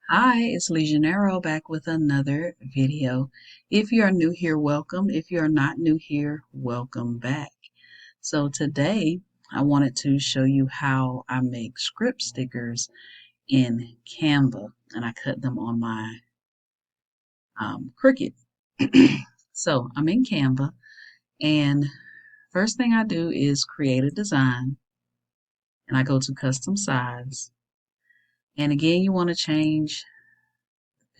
Hi, it's LeJanaro back with another video. If you are new here, welcome. If you are not new here, welcome back. So today I wanted to show you how I make script stickers in Canva, and I cut them on my Cricut. So I'm in Canva, and first thing I do is create a design, and I go to custom size. And again, you want to change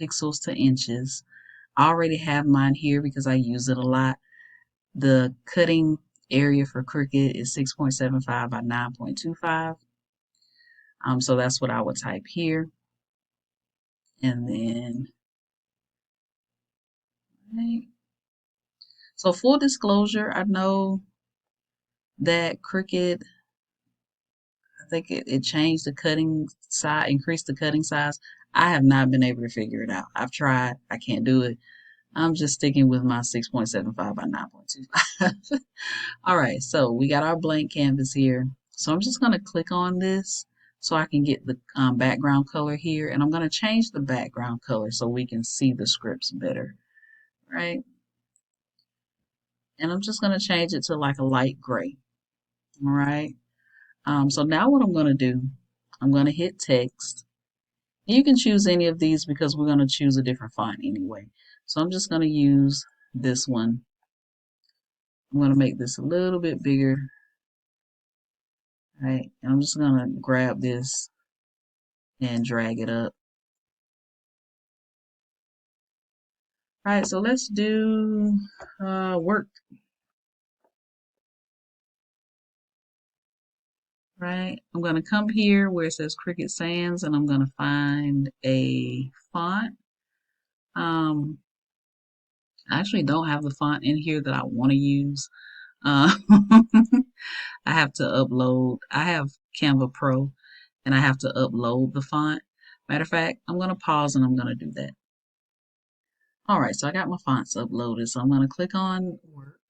pixels to inches. I already have mine here because I use it a lot. The cutting area for Cricut is 6.75 by 9.25. So that's what I would type here. And then, right. So full disclosure, I know that Cricut, I think it changed the cutting size, increased the cutting size. I have not been able to figure it out. I've tried, I can't do it. I'm just sticking with my 6.75 by 9.25. All right, so we got our blank canvas here. So I'm just going to click on this so I can get the background color here. And I'm going to change the background color so we can see the scripts better, right? And I'm just going to change it to like a light gray, all right? So now what I'm going to do, I'm going to hit text. You can choose any of these because we're going to choose a different font anyway. So I'm just going to use this one. I'm going to make this a little bit bigger, right? And I'm just going to grab this and drag it up. All right, so let's do work, right? I'm going to come here where it says Cricut Sans and I'm going to find a font. Um, I actually don't have the font in here that I want to use. Uh, I have to upload. I have Canva Pro and I have to upload the font. Matter of fact, I'm going to pause and I'm going to do that. All right, so I got my fonts uploaded. So I'm going to click on work.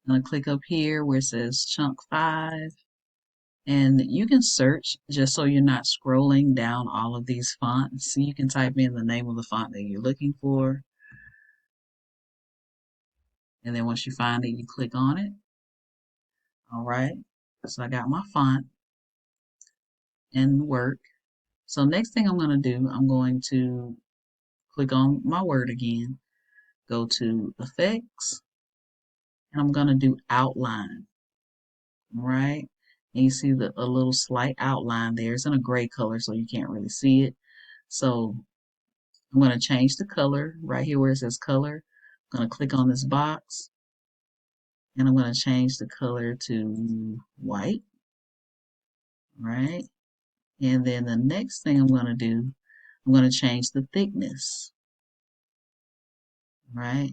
I'm going to click up here where it says chunk 5. And you can search just so you're not scrolling down all of these fonts. You can type in the name of the font that you're looking for. And then once you find it, you click on it. All right. So I got my font and work. So next thing I'm going to do, I'm going to click on my word again, go to effects, and I'm going to do outline. All right. And you see a little slight outline there. It's in a gray color, so you can't really see it. So I'm going to change the color right here where it says color. I'm going to click on this box and I'm going to change the color to white, right? And then the next thing I'm going to do, I'm going to change the thickness, right?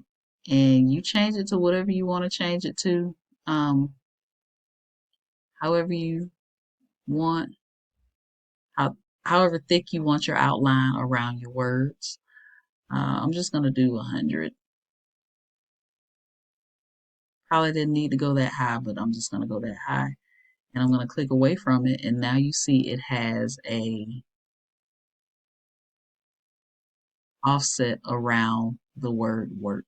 And you change it to whatever you want to change it to, um, however you want, how, however thick you want your outline around your words. I'm just going to do 100. Probably didn't need to go that high, but I'm just going to go that high. And I'm going to click away from it. And now you see it has a offset around the word work,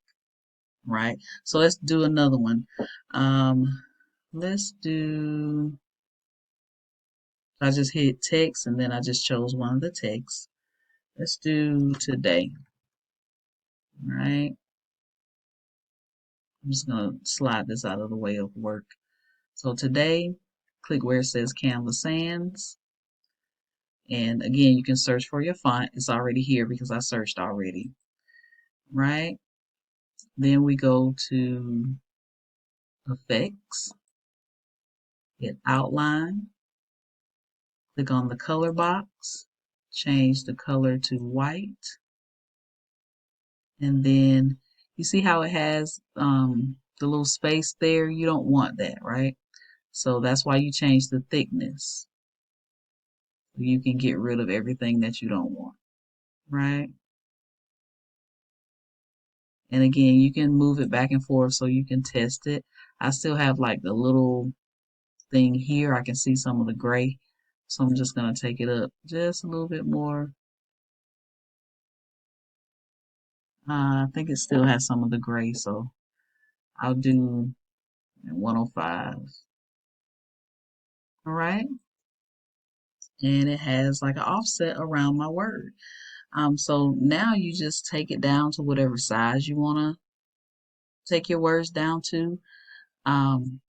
right? So let's do another one. Um, let's do, I just hit text and then I just chose one of the texts. Let's do today, right? I'm just going to slide this out of the way of work. So today, click where it says Canva Sans. And again, you can search for your font. It's already here because I searched already, right? Then we go to effects, hit outline, click on the color box, change the color to white, and then you see how it has the little space there? You don't want that, right? So that's why you change the thickness. You can get rid of everything that you don't want, right? And again, you can move it back and forth so you can test it. I still have like the little thing here. I can see some of the gray. So I'm just going to take it up just a little bit more. I think it still has some of the gray, so I'll do 105. All right. And it has like an offset around my word. So now you just take it down to whatever size you want to take your words down to. Um,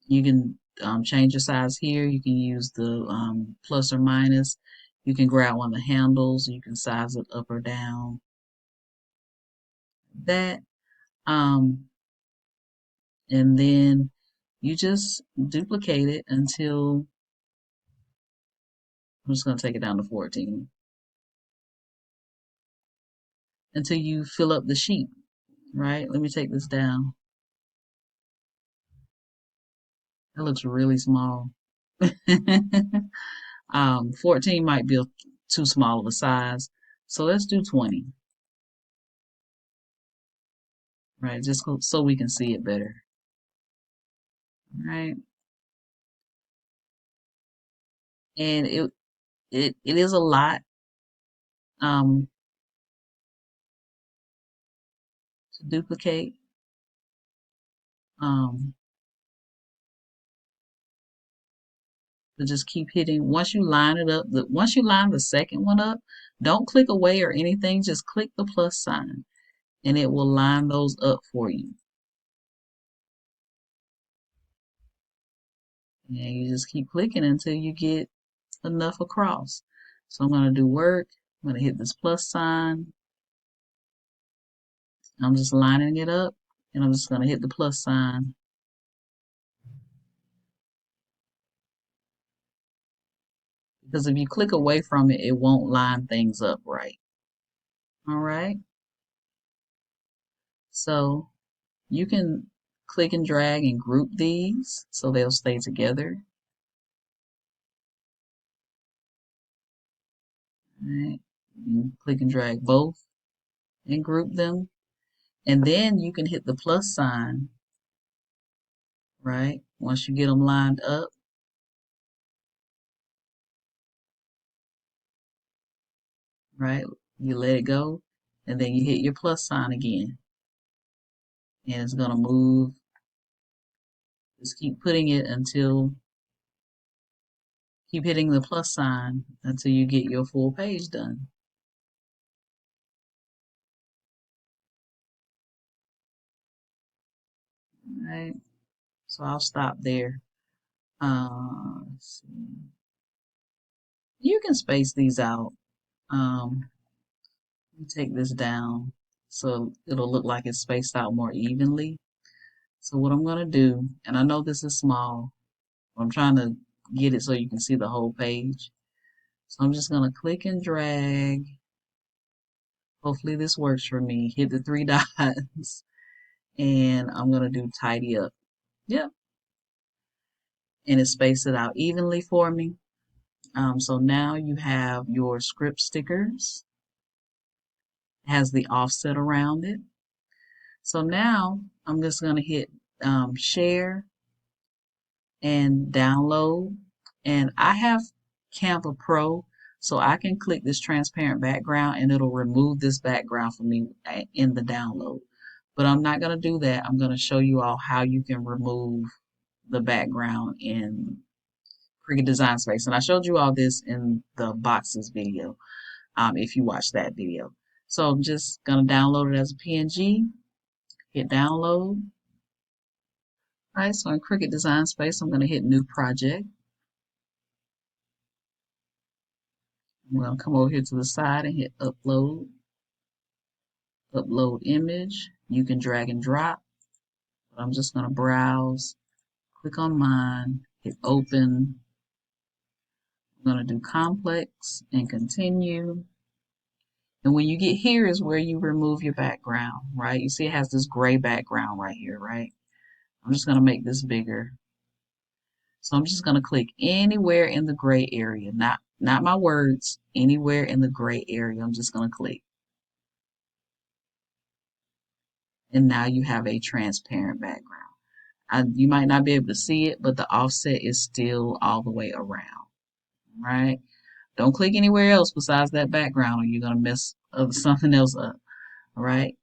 you can change your size here. You can use the plus or minus. You can grab one of the handles. You can size it up or down. That. Um, and then you just duplicate it until I'm just going to take it down to 14 until you fill up the sheet, right? Let me take this down. That looks really small. 14 might be too small of a size. So let's do 20, right? Just so we can see it better, right? And it is a lot um, to duplicate. Um, but just keep hitting. Once you line it up, once you line the second one up, don't click away or anything. Just click the plus sign, and it will line those up for you. And you just keep clicking until you get enough across. So I'm going to do work. I'm going to hit this plus sign. I'm just lining it up, and I'm just going to hit the plus sign. Because if you click away from it, it won't line things up right. All right. So you can click and drag and group these so they'll stay together. All right. You click and drag both and group them. And then you can hit the plus sign, right? Once you get them lined up, right? You let it go, and then you hit your plus sign again. And it's going to move. Just keep putting it until, keep hitting the plus sign until you get your full page done. All right. So I'll stop there. Let's see. You can space these out. Let me take this down so it'll look like it's spaced out more evenly. So what I'm going to do, and I know this is small, but I'm trying to get it so you can see the whole page. So I'm just going to click and drag. Hopefully this works for me. Hit the three dots, and I'm going to do tidy up. Yep. And it spaced it out evenly for me. So now you have your script stickers. It has the offset around it. So now I'm just going to hit share and download. And I have Canva Pro, so I can click this transparent background and it'll remove this background for me in the download. But I'm not going to do that. I'm going to show you all how you can remove the background in Cricut Design Space. And I showed you all this in the boxes video, if you watched that video. So I'm just going to download it as a PNG, hit download. All right, so in Cricut Design Space, I'm going to hit New Project. I'm going to come over here to the side and hit Upload, Upload Image. You can drag and drop. But I'm just going to browse, click on mine, hit Open. I'm going to do Complex and Continue. And when you get here is where you remove your background, right? You see it has this gray background right here, right? I'm just going to make this bigger. So I'm just going to click anywhere in the gray area, not my words, anywhere in the gray area. I'm just going to click. And now you have a transparent background. You might not be able to see it, but the offset is still all the way around, right? Don't click anywhere else besides that background or you're going to mess something else up. All right.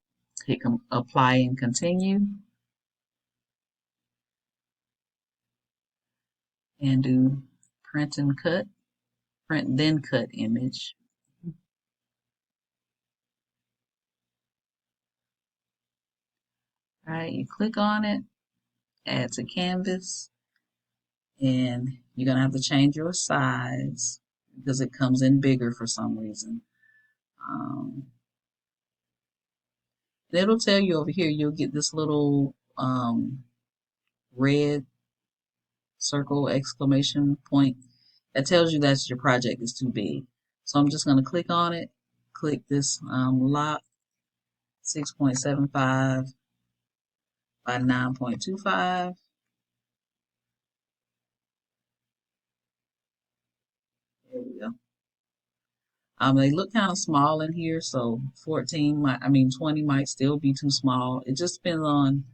Hit apply and continue. And do print and cut. Print then cut image. All right. You click on it. Add to canvas. And you're going to have to change your size because it comes in bigger for some reason. And it'll tell you over here, you'll get this little red circle exclamation point that tells you that your project is too big. So I'm just going to click on it, click this lock 6.75 by 9.25. There we go. They look kind of small in here, so 20 might still be too small. It just depends on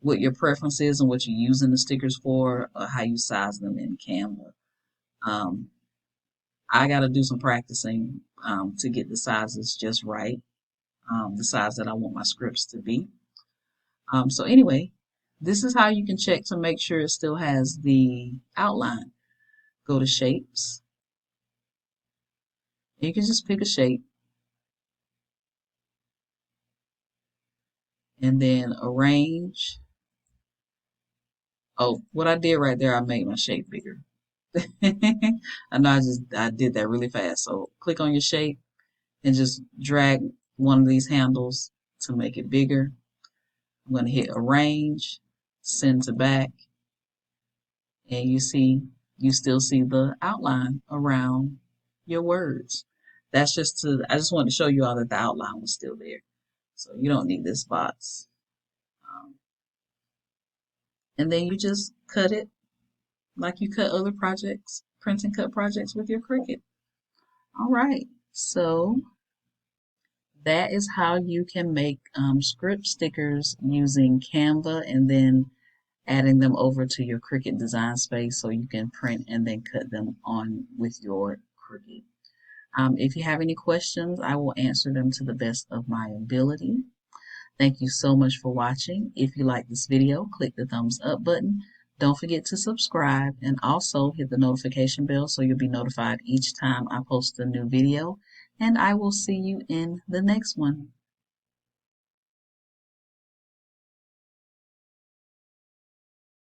what your preference is and what you're using the stickers for, or how you size them in Canva. I got to do some practicing to get the sizes just right, the size that I want my scripts to be. So anyway, this is how you can check to make sure it still has the outline. Go to shapes. You can just pick a shape and then arrange. Oh, what I did right there, I made my shape bigger. I know I did that really fast. So click on your shape and just drag one of these handles to make it bigger. I'm going to hit arrange, send to back, and you still see the outline around your words. I just wanted to show you all that the outline was still there. So you don't need this box. And then you just cut it like you cut other projects, print and cut projects with your Cricut. All right, so that is how you can make script stickers using Canva and then adding them over to your Cricut design space so you can print and then cut them on with your Cricut. If you have any questions, I will answer them to the best of my ability. Thank you so much for watching. If you like this video, click the thumbs up button. Don't forget to subscribe and also hit the notification bell so you'll be notified each time I post a new video. And I will see you in the next one.